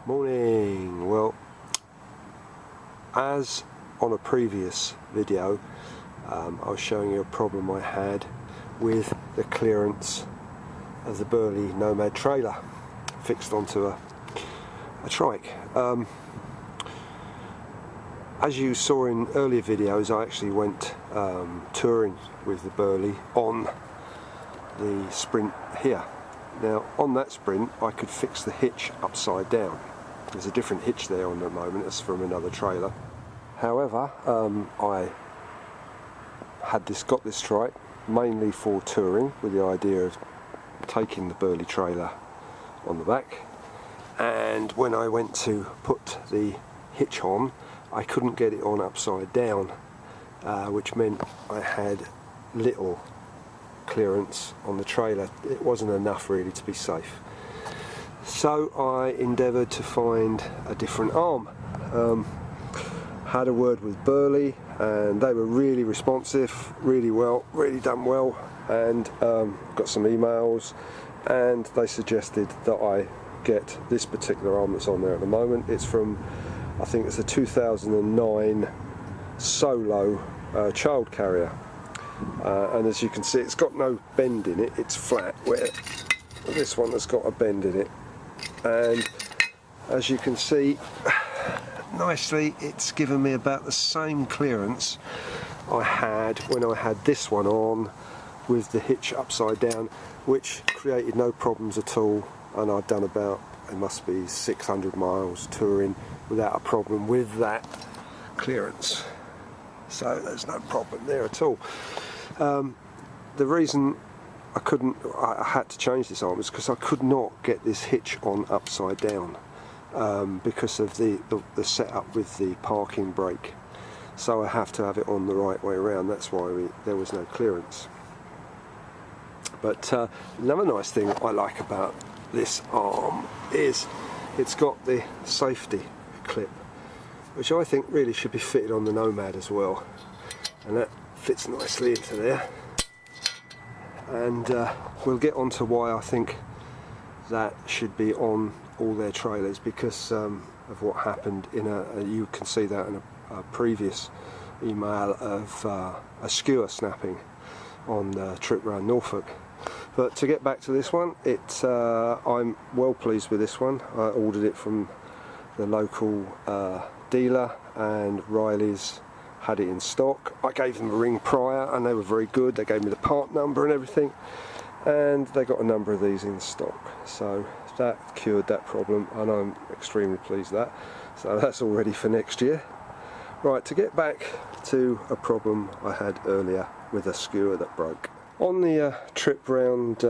Morning. Well, as on a previous video, I was showing you a problem I had with the clearance of the Burly Nomad trailer fixed onto a trike. As you saw in earlier videos, I actually went touring with the Burly on the Sprint here. Now on that Sprint I could fix the hitch upside down. There's a different hitch there on the moment, it's from another trailer. However, I had got this trike mainly for touring with the idea of taking the Burly trailer on the back, and when I went to put the hitch on I couldn't get it on upside down, which meant I had little clearance on the trailer. It wasn't enough really to be safe. So I endeavoured to find a different arm. Had a word with Burly and they were really responsive, really done well, and got some emails, and they suggested that I get this particular arm that's on there at the moment. It's from, I think it's a 2009 Solo child carrier, and as you can see it's got no bend in it, it's flat, where this one has got a bend in it. And as you can see nicely, it's given me about the same clearance I had when I had this one on with the hitch upside down, which created no problems at all, and I'd done about, it must be 600 miles touring without a problem with that clearance, so there's no problem there at all. The reason I had to change this arm is because I could not get this hitch on upside down because of the setup with the parking brake, so I have to have it on the right way around. That's why there was no clearance. But another nice thing I like about this arm is it's got the safety clip, which I think really should be fitted on the Nomad as well, and that fits nicely into there. And we'll get on to why I think that should be on all their trailers, because of what happened in you can see that in a previous email of a skewer snapping on the trip around Norfolk. But to get back to this one, I'm well pleased with this one. I ordered it from the local dealer, and Riley's had it in stock. I gave them a ring prior and they were very good. They gave me the part number and everything, and they got a number of these in stock, so that cured that problem, and I'm extremely pleased with that. So that's all ready for next year. Right, to get back to a problem I had earlier with a skewer that broke. On the trip round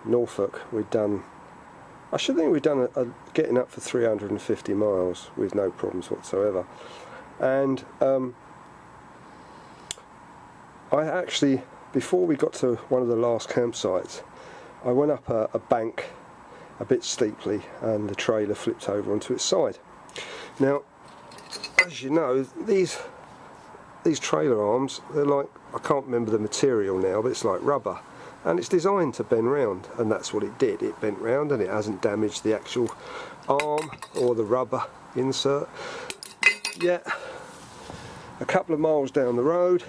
Norfolk, I should think we'd done getting up for 350 miles with no problems whatsoever. And I actually, before we got to one of the last campsites, I went up a bank a bit steeply and the trailer flipped over onto its side. Now, as you know, these trailer arms, they're like, I can't remember the material now, but it's like rubber, and it's designed to bend round, and that's what it did. It bent round and it hasn't damaged the actual arm or the rubber insert. Yet, a couple of miles down the road,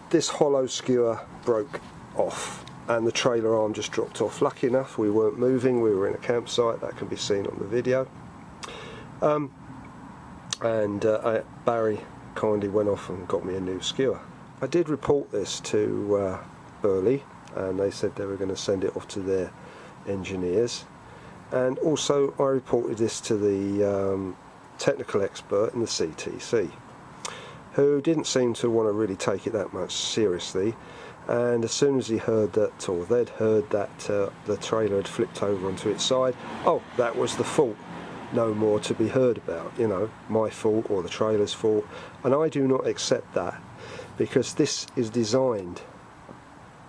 this hollow skewer broke off and the trailer arm just dropped off. Lucky enough we weren't moving, we were in a campsite, that can be seen on the video. Barry kindly went off and got me a new skewer. I did report this to Burly, and they said they were going to send it off to their engineers, and also I reported this to the technical expert in the CTC, who didn't seem to want to really take it that much seriously. And as soon as he heard that, or they'd heard that the trailer had flipped over onto its side, oh, that was the fault. No more to be heard about, you know, my fault or the trailer's fault. And I do not accept that, because this is designed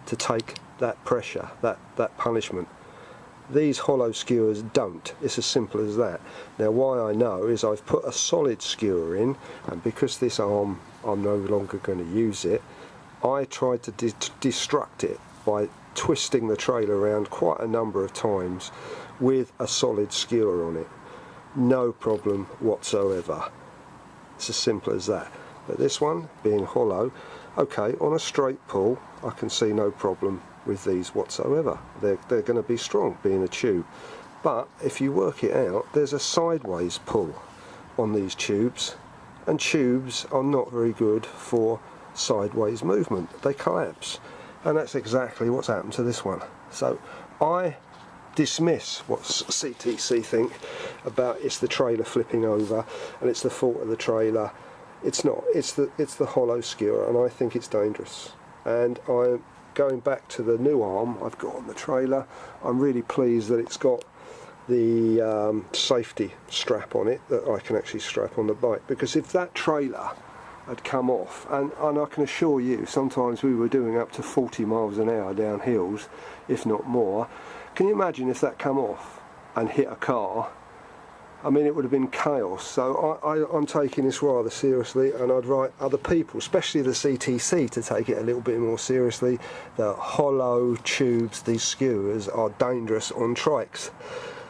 to take that pressure, that punishment. These hollow skewers don't. It's as simple as that. Now, why I know is I've put a solid skewer in, and because this arm, I'm no longer going to use it, I tried to destruct it by twisting the trailer around quite a number of times with a solid skewer on it. No problem whatsoever. It's as simple as that. But this one being hollow, okay, on a straight pull I can see no problem with these whatsoever. They're going to be strong being a tube. But if you work it out, there's a sideways pull on these tubes, and tubes are not very good for sideways movement. They collapse, and that's exactly what's happened to this one. So I dismiss what CTC think about it's the trailer flipping over and it's the fault of the trailer. It's not. It's the hollow skewer, and I think it's dangerous. And I'm going back to the new arm I've got on the trailer. I'm really pleased that it's got the safety strap on it that I can actually strap on the bike, because if that trailer had come off, and I can assure you sometimes we were doing up to 40 miles an hour down hills, if not more. Can you imagine if that come off and hit a car? I mean, it would have been chaos. So I'm taking this rather seriously, and I'd write other people, especially the CTC, to take it a little bit more seriously. The hollow tubes, these skewers, are dangerous on trikes.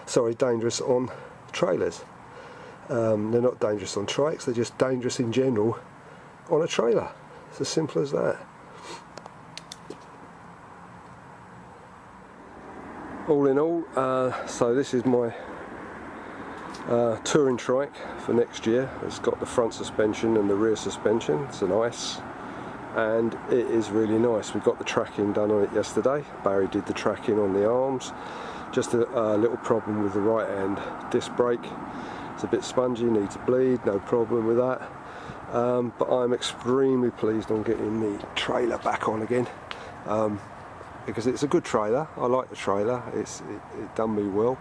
Sorry, dangerous on trailers. They're not dangerous on trikes, they're just dangerous in general on a trailer. It's as simple as that. All in all, so this is my touring trike for next year. It's got the front suspension and the rear suspension. It's an ice, and it is really nice. We got the tracking done on it yesterday. Barry did the tracking on the arms. Just a little problem with the right hand disc brake. It's a bit spongy, needs a bleed, no problem with that. But I'm extremely pleased on getting the trailer back on again, because it's a good trailer. I like the trailer. It done me well,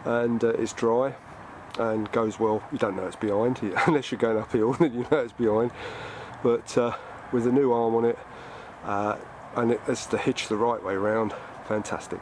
and it's dry and goes well. You don't know it's behind unless you're going uphill, then you know it's behind. But with a new arm on it, and it's the hitch the right way round, fantastic.